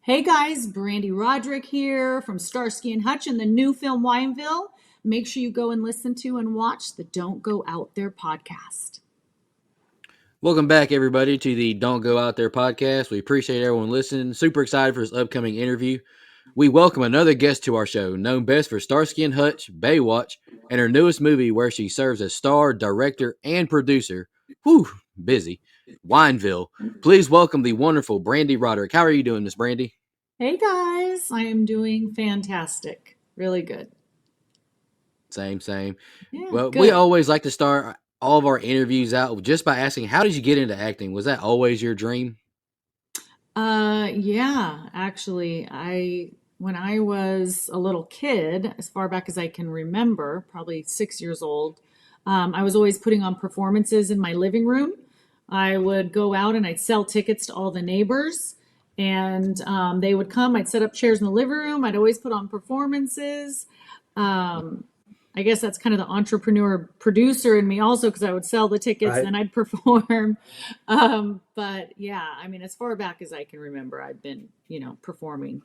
Hey guys, Brande Roderick here from Starsky and Hutch and the new film Wineville. Make sure you go and listen to and watch the Don't Go Out There podcast. Welcome back, everybody, to the Don't Go Out There podcast. We appreciate everyone listening. Super excited for this upcoming interview. We welcome another guest to our show, known best for Starsky and Hutch, Baywatch, and her newest movie where she serves as star, director, and producer. Whew, busy. Wineville. Please welcome the wonderful Brande Roderick. How are you doing, Miss Brande? Hey guys, I am doing fantastic. Really good. Same. Yeah, Well, we good. always like to start all of our interviews out just by asking, how did you get into acting? Was that always your dream? Yeah, actually, I when I was a little kid, as far back as I can remember, probably 6 years old, I was always putting on performances in my living room. I would go out and I'd sell tickets to all the neighbors, and they would come. I'd set up chairs in the living room. I'd always put on performances. Um, I guess that's kind of the entrepreneur producer in me also because I would sell the tickets, Right. then I'd perform. But yeah, I mean, as far back as I can remember, I've been, performing.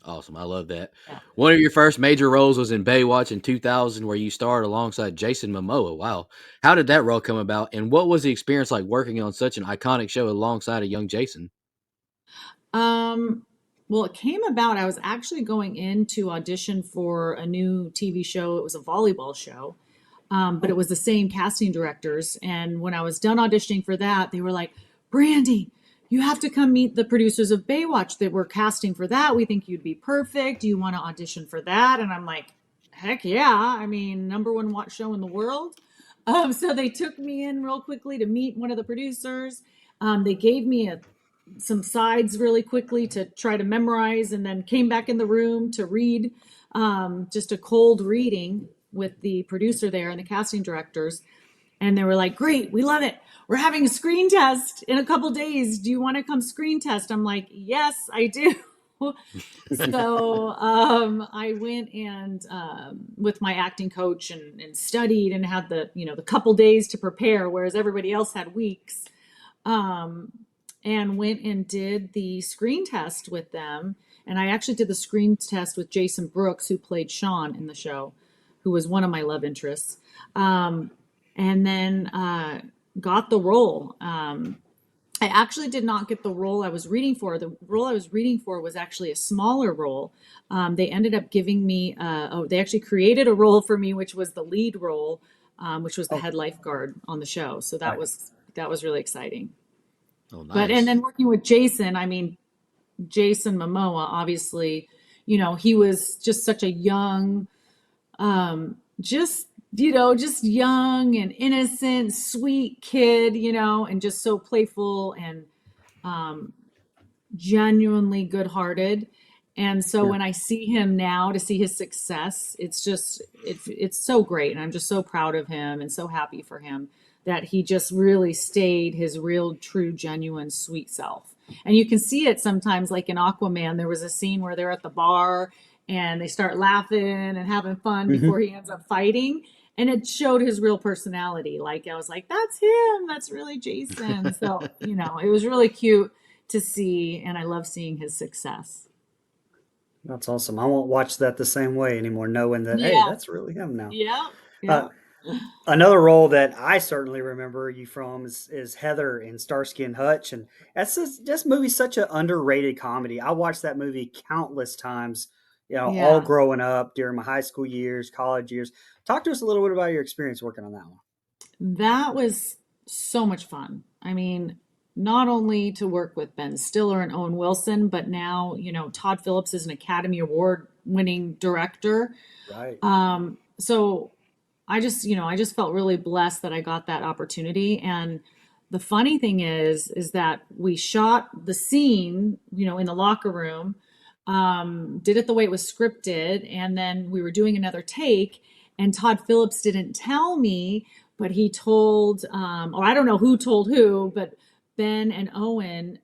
Awesome. I love that. Yeah. One of your first major roles was in Baywatch in 2000, where you starred alongside Jason Momoa. Wow. How did that role come about? And what was the experience like working on such an iconic show alongside a young Jason? Um, well, it came about, I was actually going in to audition for a new TV show. It was a volleyball show. But it was the same casting directors. And when I was done auditioning for that, they were like, Brandy, you have to come meet the producers of Baywatch that were casting for that. We think you'd be perfect. Do you want to audition for that? And I'm like, heck yeah. I mean, number one watch show in the world. So they took me in real quickly to meet one of the producers. They gave me some sides really quickly to try to memorize and then came back in the room to read just a cold reading with the producer there and the casting directors. And they were like, great, we love it. We're having a screen test in a couple days. Do you want to come screen test? I'm like, yes, I do. So I went and with my acting coach and studied and had the couple days to prepare, whereas everybody else had weeks. Um, and went and did the screen test with them. And I actually did the screen test with Jason Brooks, who played Sean in the show, who was one of my love interests. Um, and then got the role. I actually did not get the role I was reading for. The role I was reading for was actually a smaller role. They ended up giving me, they actually created a role for me, which was the lead role, which was the Oh, head lifeguard on the show. So that right. was really exciting. Oh, But and nice. then working with Jason, I mean, Jason Momoa, obviously, he was just such a young, just young and innocent, sweet kid, and just so playful and um, genuinely good-hearted. And so Yeah. when I see him now, to see his success, it's so great, and I'm just so proud of him and so happy for him that he just really stayed his real, true, genuine, sweet self. And you can see it sometimes, like in Aquaman, there was a scene where they're at the bar and they start laughing and having fun before hmm he ends up fighting. And it showed his real personality. Like I was like, that's him. That's really Jason. So, it was really cute to see, and I love seeing his success. That's awesome. I won't watch that the same way anymore, knowing that, hey, Yeah, that's really him now. yeah, Uh, yeah, Another role that I certainly remember you from is Heather in Starsky and Hutch. And this movie's such an underrated comedy. I watched that movie countless times, all yeah. growing up during my high school years, college years. Talk to us a little bit about your experience working on that one. That was so much fun. I mean, not only to work with Ben Stiller and Owen Wilson, but now, Todd Phillips is an Academy Award winning director. Right. So I just felt really blessed that I got that opportunity. And the funny thing is that we shot the scene, in the locker room, did it the way it was scripted, and then we were doing another take, and Todd Phillips didn't tell me, but he told, or I don't know who told who, but Ben and Owen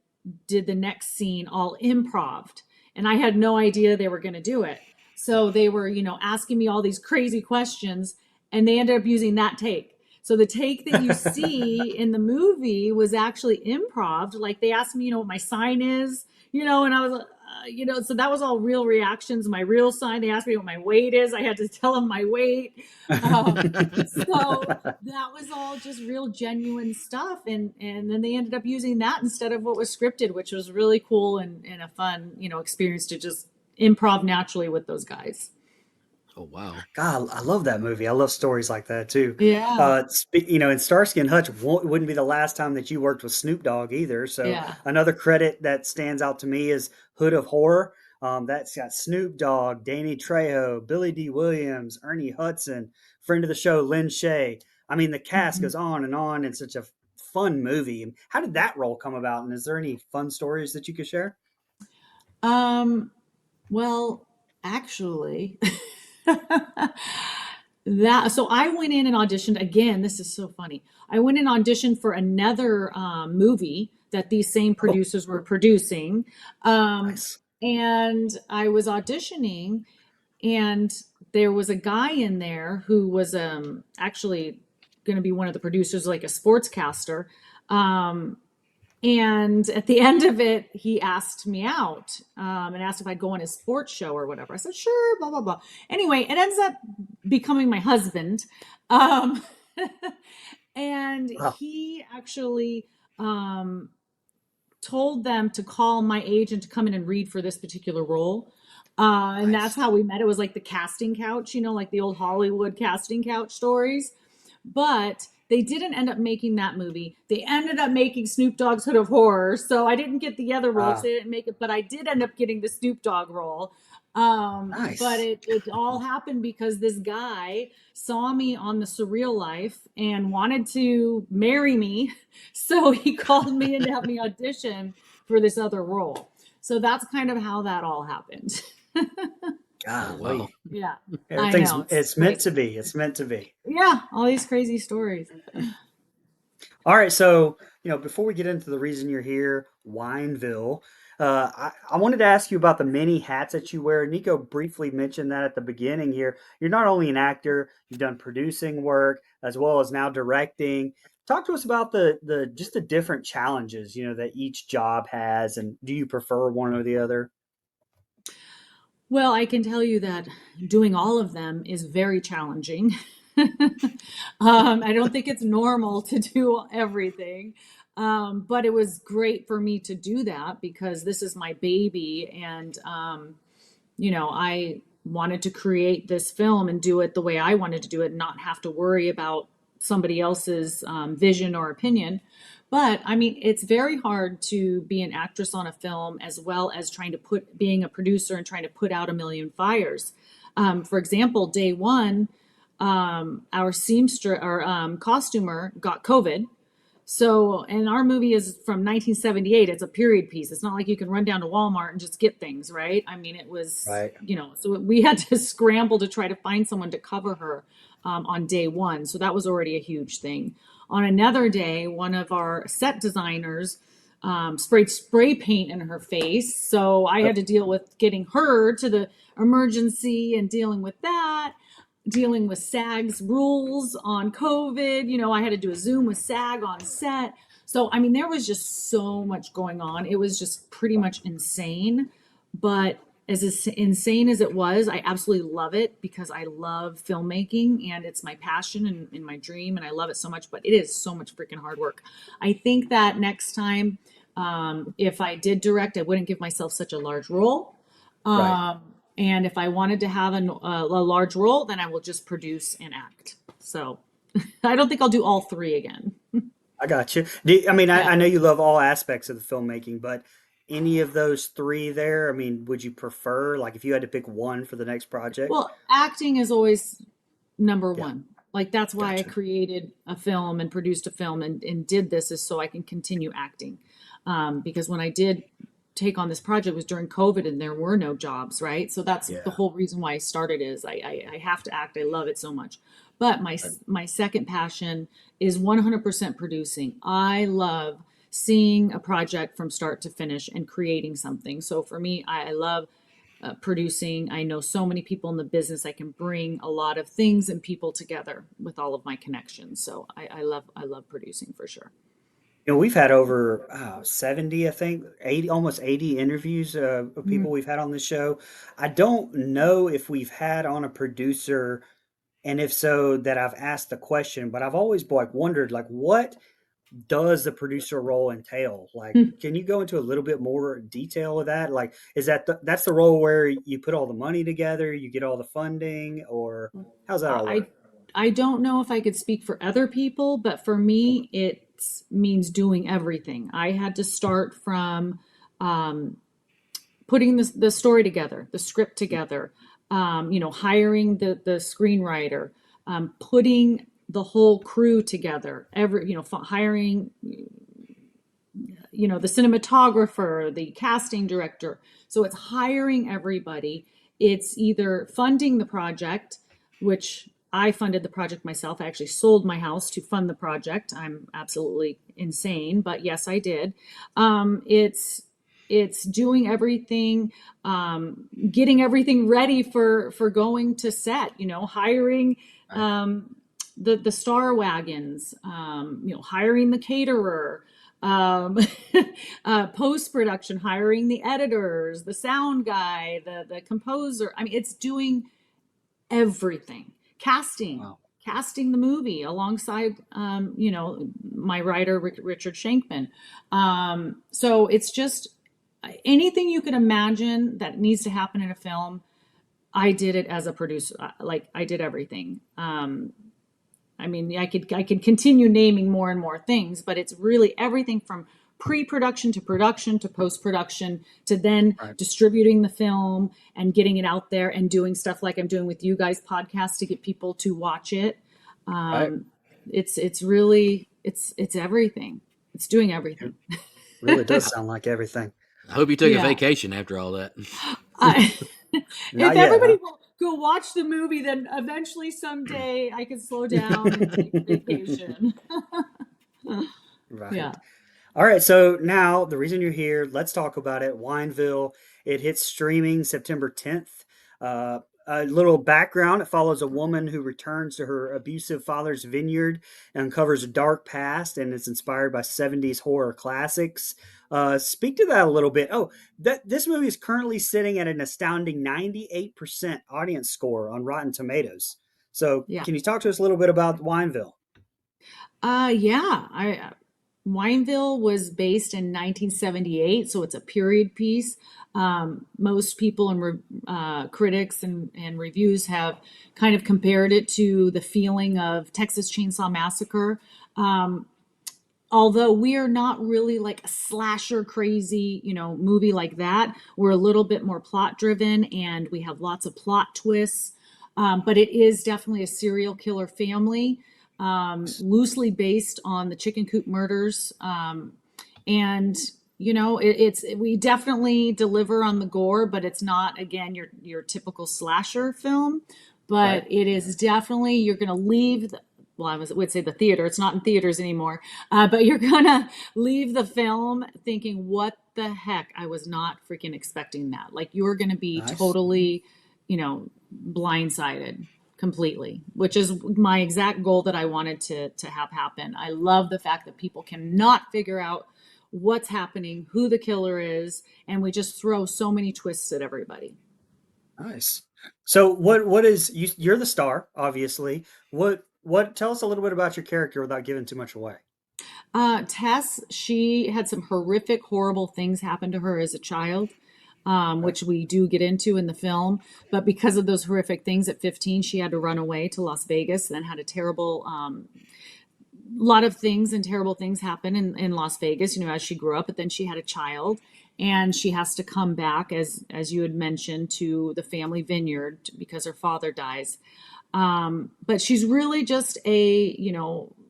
did the next scene all improved, and I had no idea they were going to do it. So they were, asking me all these crazy questions, and they ended up using that take. So the take that you see in the movie was actually improv. Like they asked me, what my sign is, and I was, so that was all real reactions. My real sign, they asked me what my weight is. I had to tell them my weight. So that was all just real genuine stuff. And then they ended up using that instead of what was scripted, which was really cool and a fun, experience to just improv naturally with those guys. Oh wow. God, I love that movie. I love stories like that too. Yeah. And Starsky and Hutch wouldn't be the last time that you worked with Snoop Dogg either. So Yeah. another credit that stands out to me is Hood of Horror. That's got Snoop Dogg, Danny Trejo, Billy D. Williams, Ernie Hudson, friend of the show, Lynn Shay. I mean, the cast Mhm. goes on and on. It's such a fun movie. How did that role come about? And is there any fun stories that you could share? Well, actually, so I went in and auditioned again. This is so funny. I went and auditioned for another movie that these same Oh, producers were producing. Um, nice. and I was auditioning, and there was a guy in there who was actually going to be one of the producers, like a sportscaster. Um, and at the end of it, he asked me out and asked if I'd go on his sports show or whatever. I said, sure, blah, blah, blah. Anyway, it ends up becoming my husband. Um, and Wow. he actually um, told them to call my agent to come in and read for this particular role. And that's Nice. how we met. It was like the casting couch, like the old Hollywood casting couch stories. But they didn't end up making that movie. They ended up making Snoop Dogg's Hood of Horror. So I didn't get the other role because Ah, they didn't make it, but I did end up getting the Snoop Dogg role. But nice. it all happened because this guy saw me on The Surreal Life and wanted to marry me. So he called me in to have me audition for this other role. So that's kind of how that all happened. Oh wow. Golly. Yeah, I Everything's know. It's it's meant crazy. to be. It's meant to be. Yeah, all these crazy stories. All right, so before we get into the reason you're here, Wineville, I wanted to ask you about the many hats that you wear. Nico briefly mentioned that at the beginning here. You're not only an actor, you've done producing work as well as now directing. Talk to us about the just the different challenges, that each job has, and do you prefer one or the other? Well, I can tell you that doing all of them is very challenging. I don't think it's normal to do everything. But it was great for me to do that because this is my baby. And, I wanted to create this film and do it the way I wanted to do it, and not have to worry about somebody else's vision or opinion. But I mean, it's very hard to be an actress on a film as well as being a producer and trying to put out a million fires. For example, day one, our seamstress or costumer got COVID. So, and our movie is from 1978. It's a period piece. It's not like you can run down to Walmart and just get things, right? I mean, it was, Right. so we had to scramble to try to find someone to cover her on day one. So that was already a huge thing. On another day, one of our set designers sprayed spray paint in her face. So I had to deal with getting her to the emergency and dealing with that, dealing with SAG's rules on COVID. I had to do a Zoom with SAG on set. So, I mean, there was just so much going on. It was just pretty much insane. But as insane as it was, I absolutely love it because I love filmmaking and it's my passion and my dream. And I love it so much, but it is so much freaking hard work. I think that next time, if I did direct, I wouldn't give myself such a large role. Right. Um, and if I wanted to have a large role, then I will just produce and act. So I don't think I'll do all three again. I got you. I mean, Yeah. I know you love all aspects of the filmmaking, but any of those three there, I mean, would you prefer, like, if you had to pick one for the next project? Well, acting is always number Yeah, one. Like that's why I gotcha. created a film and produced a film and did this is so I can continue acting. Because when I did take on this project it was during COVID and there were no jobs, right? So that's the Yeah. whole reason why I started is I have to act. I love it so much. But Right. my second passion is 100% producing. I love seeing a project from start to finish and creating something. So for me, I love producing. I know so many people in the business. I can bring a lot of things and people together with all of my connections. So I love producing for sure. We've had over 70, I think, 80, almost 80 interviews of people Mm. we've had on the show. I don't know if we've had on a producer, and if so, that I've asked the question, but I've always like wondered, like, what does the producer role entail? Like, can you go into a little bit more detail of that? Like, is that's the role where you put all the money together, you get all the funding, or how's that all I work? I don't know if I could speak for other people, but for me, it means doing everything. I had to start from um, putting the story together, the script together, hiring the screenwriter, putting the whole crew together, hiring, the cinematographer, the casting director. So it's hiring everybody. It's either funding the project, which I funded the project myself. I actually sold my house to fund the project. I'm absolutely insane, but yes, I did. It's doing everything, getting everything ready for going to set. Hiring Right. the star wagons. Hiring the caterer. Um, Post production, hiring the editors, the sound guy, the composer. I mean, it's doing everything. Wow. Casting the movie alongside, my writer Richard Shankman. So it's just anything you can imagine that needs to happen in a film. I did it as a producer. Like I did everything. I mean, I could continue naming more and more things, but it's really everything from pre-production to production to post-production to then Right. distributing the film and getting it out there and doing stuff like I'm doing with you guys podcast to get people to watch it. Right. Um, it's really it's everything. It's doing It everything. really does sound like everything. I hope you took a Yeah. vacation after all that. I, if Not yet, huh? everybody will go watch the movie, then eventually someday I can slow down and take a vacation. Right. Yeah. All right, so now the reason you're here, let's talk about it. Wineville, it hits streaming September 10th. Uh, a little background, it follows a woman who returns to her abusive father's vineyard and uncovers a dark past, and it's inspired by 70s horror classics. Speak to that a little bit. Oh, this movie is currently sitting at an astounding 98% audience score on Rotten Tomatoes. So, Yeah. can you talk to us a little bit about Wineville? Yeah. Wineville was based in 1978, so it's a period piece. Most people and critics and reviews have kind of compared it to the feeling of Texas Chainsaw Massacre. Um, Although we are not really like a slasher crazy, movie like that. We're a little bit more plot driven and we have lots of plot twists. But it is definitely a serial killer family, loosely based on the chicken coop murders. And we definitely deliver on the gore, but it's not again your typical slasher film. Right. But it is definitely you're going to leave. Well, would say the theater. It's not in theaters anymore, but you're gonna leave the film thinking, "What the heck? I was not freaking expecting that." Like you're gonna be Nice. totally, blindsided completely, which is my exact goal that I wanted to have happen. I love the fact that people cannot figure out what's happening, who the killer is, and we just throw so many twists at everybody. Nice. So what is you're the star, obviously. What tell us a little bit about your character without giving too much away. Tess, she had some horrific, horrible things happen to her as a child, Okay. which we do get into in the film. But because of those horrific things at 15, she had to run away to Las Vegas, then had a terrible lot of things and terrible things happen in Las Vegas, as she grew up, but then she had a child and she has to come back as you had mentioned to the family vineyard because her father dies. But she's really just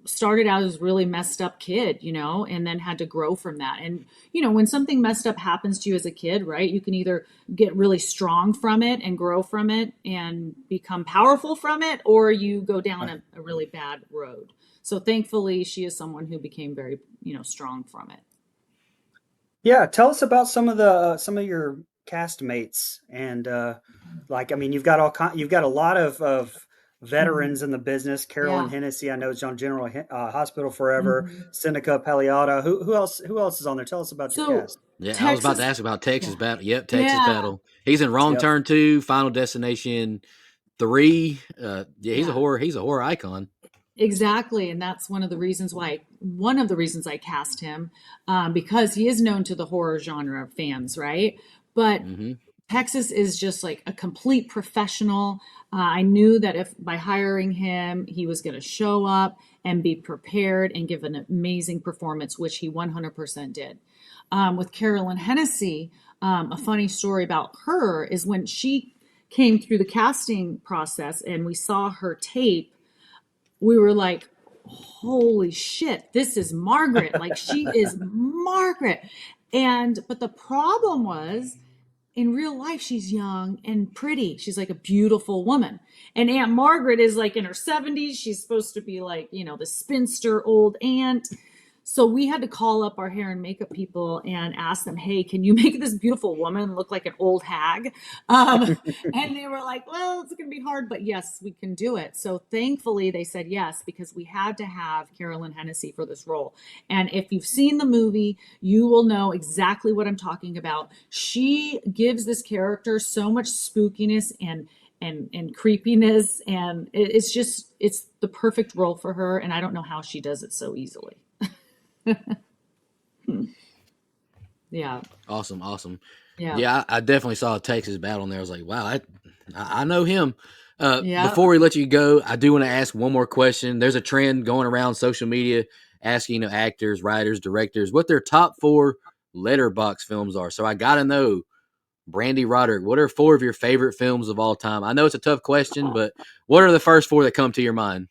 started out as a really messed up kid, and then had to grow from that. And, when something messed up happens to you as a kid, right, you can either get really strong from it and grow from it and become powerful from it, or you go down Right. a really bad road. So thankfully, she is someone who became very, strong from it. Yeah, tell us about some of your castmates, and you've got you've got a lot of veterans in the business. Carolyn Yeah. Hennessy, I know, is on General Hospital Forever. Mhm. Seneca Paliata. Who else? Who else is on there? Tell us about your So cast. Yeah, I was about to Texas, ask about Texas yeah, Battle. Yep, Texas yeah, Battle. He's in Wrong Yep. Turn 2, Final Destination 3. Yeah, he's a yeah. horror. He's a horror icon. Exactly, and that's one of the reasons I cast him, because he is known to the horror genre fans, right? But Hmm. Texas is just like a complete professional. I knew that if by hiring him, he was going to show up and be prepared and give an amazing performance, which he 100% did. With Carolyn Hennessy, a funny story about her is when she came through the casting process and we saw her tape, we were like, holy shit, this is Margaret. Like, she is Margaret. But the problem was, in real life, she's young and pretty. She's like a beautiful woman. And Aunt Margaret is like in her 70s. She's supposed to be like, the spinster old aunt. So we had to call up our hair and makeup people and ask them, hey, can you make this beautiful woman look like an old hag? And they were like, well, it's going to be hard, but yes, we can do it. So thankfully they said yes, because we had to have Carolyn Hennessy for this role. And if you've seen the movie, you will know exactly what I'm talking about. She gives this character so much spookiness and creepiness, and it's the perfect role for her. And I don't know how she does it so easily. Yeah, Awesome, awesome. yeah, Yeah, I definitely saw a Texas Battle in there. I was like, wow, I know him. yeah. Before we let you go, I do want to ask one more question. There's a trend going around social media asking actors, writers, directors what their top 4 letterbox films are. So I got to know, Brande, Roderick, what are 4 of your favorite films of all time? I know it's a tough question, but what are the first 4 that come to your mind?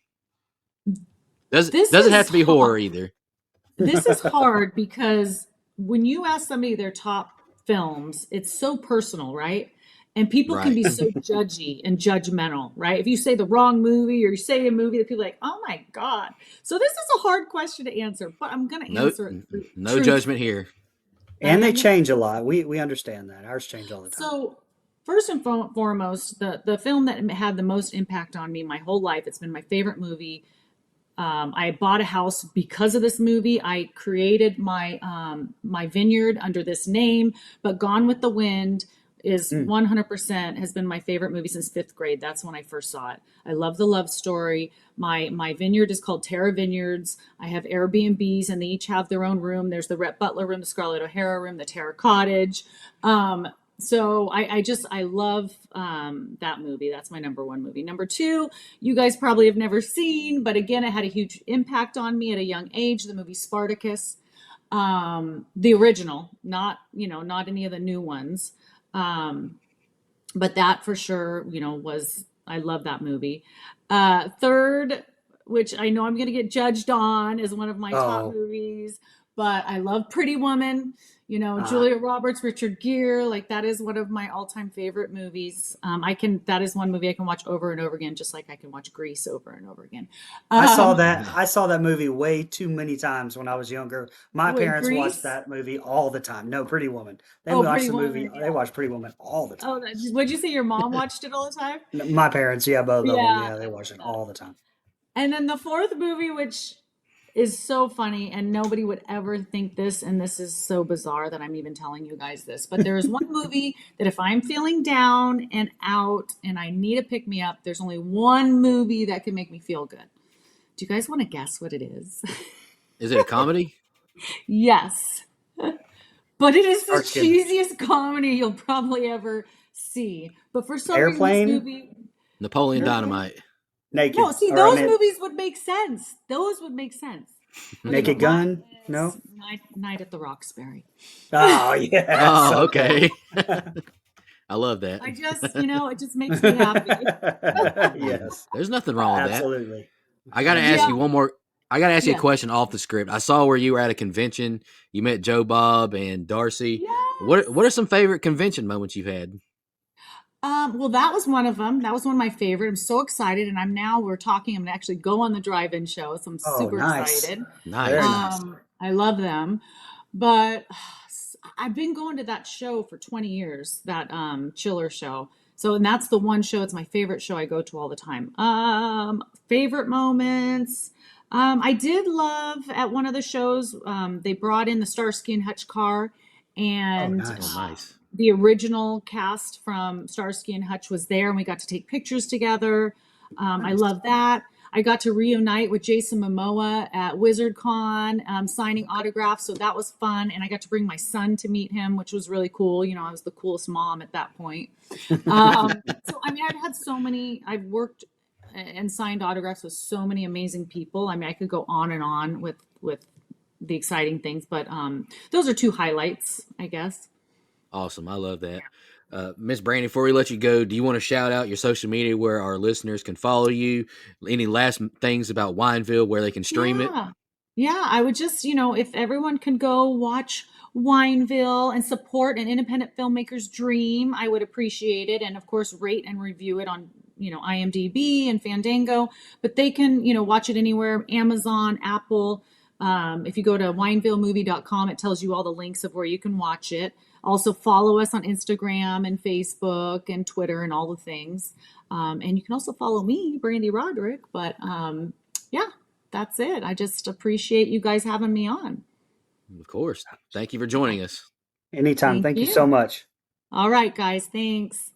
This Doesn't have is to be hard. horror either. This is hard because when you ask somebody their top films, it's so personal, right? And people can Right. be so judgy and judgmental, right? If you say the wrong movie or you say a movie that people are like, oh my God. So this is a hard question to answer, but I'm going to No, answer it no judgment truthfully. here. And they I'm gonna change a lot. We understand that. Ours change all the time. So, first and foremost, the film that had the most impact on me my whole life, it's been my favorite movie. I bought a house because of this movie. I created my vineyard under this name, but Gone with the Wind is Mm. 100% has been my favorite movie since fifth grade. That's when I first saw it. I love the love story. My vineyard is called Terra Vineyards. I have Airbnbs, and they each have their own room. There's the Rhett Butler room, the Scarlett O'Hara room, the Terra Cottage. So I love that movie. That's my number one movie. Number two, you guys probably have never seen, but again, it had a huge impact on me at a young age. The movie Spartacus, the original, not any of the new ones. Um, but that for sure, was I love that movie. Third, which I know I'm going to get judged on, is one of my top Oh, movies. But I love Pretty Woman. ah, Julia Roberts, Richard Gere, like that is one of my all-time favorite movies. That is one movie I can watch over and over again, just like I can watch Grease over and over again. I saw Um, that. I saw that movie way too many times when I was younger. My with parents watched Grease, that movie all the time. No, Pretty Woman. They oh, watched Pretty the movie. Woman, They yeah. watched Pretty Woman all the Oh, time. would you say your mom watched it all the time? My parents, yeah, both of them, Yeah, yeah, they watched it all the time. and then the fourth movie, which is so funny, and nobody would ever think this, and this is so bizarre that I'm even telling you guys this, but there is one movie that if I'm feeling down and out and I need a pick me up, there's only one movie that can make me feel good. Do you guys want to guess what it is? Is it a comedy? Yes. But it is the Starsky. cheesiest comedy you'll probably ever see. But for some reason, this Airplane, movie, Napoleon Airplane. Dynamite. No, Naked, see, or I those mean, movies would make sense. Those would make sense. Okay, but Naked mine Gun. is No. Night at the Roxbury. Oh yes, Oh, okay. okay. I love that. It just makes me happy. Yes, There's nothing wrong with that. absolutely, I got to ask you Yeah, one more. I got to ask you a yeah, question off the script. I saw where you were at a convention. You met Joe Bob and Darcy. What yes. are some favorite convention moments you've had? Well, that was one of them. That was one of my favorite. I'm so excited, and we're talking. I'm gonna actually go on the drive-in show, so I'm Oh, super nice, excited. very Nice. nice. I love them, but I've been going to that show for 20 years, that chiller show. So, and that's the one show, it's my favorite show I go to all the time. Favorite moments. I did love at one of the shows, they brought in the Starsky and Hutch car, Oh, and Oh, nice. nice. the original cast from Starsky and Hutch was there, and we got to take pictures together. I Nice. love that. I got to reunite with Jason Momoa at WizardCon, signing Okay. autographs, so that was fun. And I got to bring my son to meet him, which was really cool. You know, I was the coolest mom at that point. So I mean, I've had so many. I've worked and signed autographs with so many amazing people. I mean, I could go on and on with the exciting things, but those are two highlights, I guess. Awesome. I love that. Miss Brande, before we let you go, do you want to shout out your social media where our listeners can follow you? Any last things about Wineville where they can stream it? Yeah. Yeah, I would just, if everyone could go watch Wineville and support an independent filmmaker's dream, I would appreciate it. And of course, rate and review it on, IMDb and Fandango. But they can, watch it anywhere, Amazon, Apple. If you go to winevillemovie.com, it tells you all the links of where you can watch it. Also, follow us on Instagram and Facebook and Twitter and all the things. And you can also follow me, Brandy Roderick. But yeah, that's it. I just appreciate you guys having me on. Of course. Thank you for joining us. Anytime. Thank Thank you so you. much. All right, guys. Thanks.